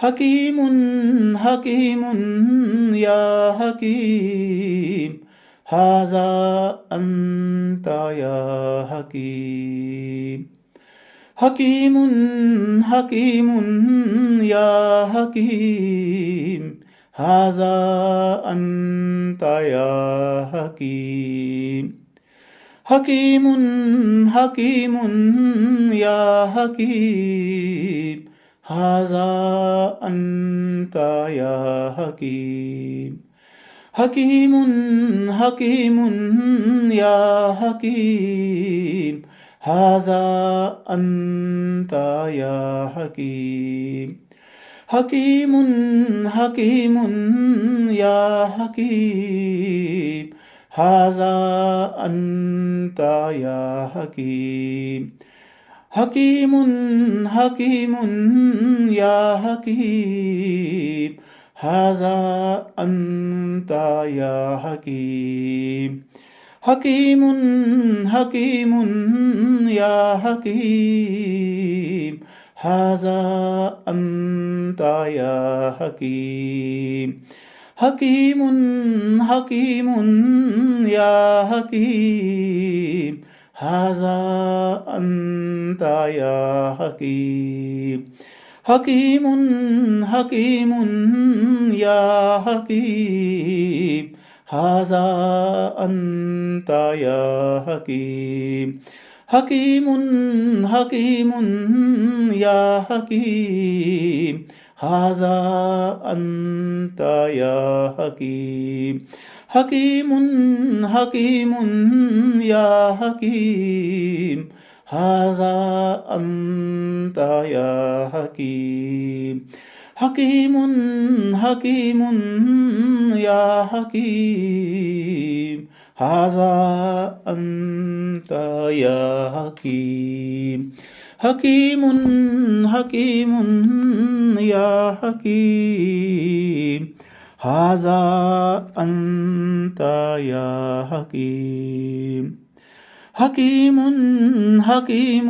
حكيم حكيم يا حكيم هذا أنت يا حكيم حكيم حكيم يا حكيم هذا أنت يا حكيم حكيم حكيم يا حكيم هذا أنت يا حكيم حكيم حكيم يا حكيم هذا أنت يا حكيم حكيم حكيم يا حكيم هذا أنت يا حكيم حكيم حكيم يا حكيم هذا أنت يا حكيم حكيم حكيم يا حكيم هذا أنت يا حكيم حكيم حكيم يا حكيم هذا أنت يا حكيم حكيم حكيم يا حكيم هذا أنت يا حكيم حكيم حكيم يا حكيم هذا أنت يا حكيم حكيم حكيم يا حكيم هذا أنت يا حكيم حكيم حكيم يا حكيم هذا أنت يا حكيم حكيم حكيم يا حكيم هذا أنت يا حكيم حكيم حكيم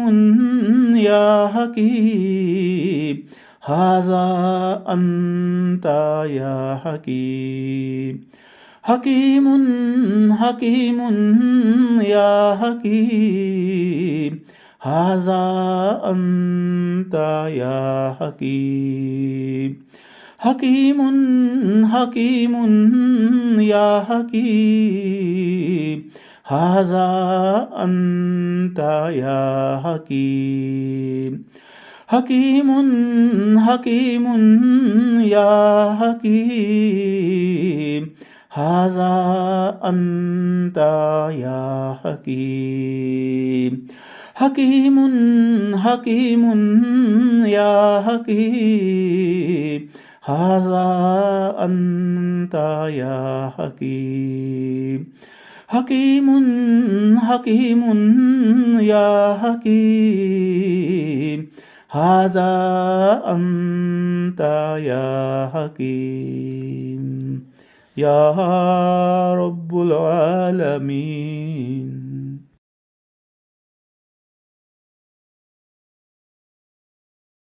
يا حكيم هذا أنت يا حكيم حكيم حكيم يا حكيم هذا أنت يا حكيم حكيم حكيم يا حكيم هذا أنت يا حكيم حكيم حكيم يا حكيم هذا أنت يا حكيم حكيم حكيم يا حكيم هذا أنت يا حكيم حكيم حكيم يا حكيم هذا أنت يا حكيم يا رب العالمين.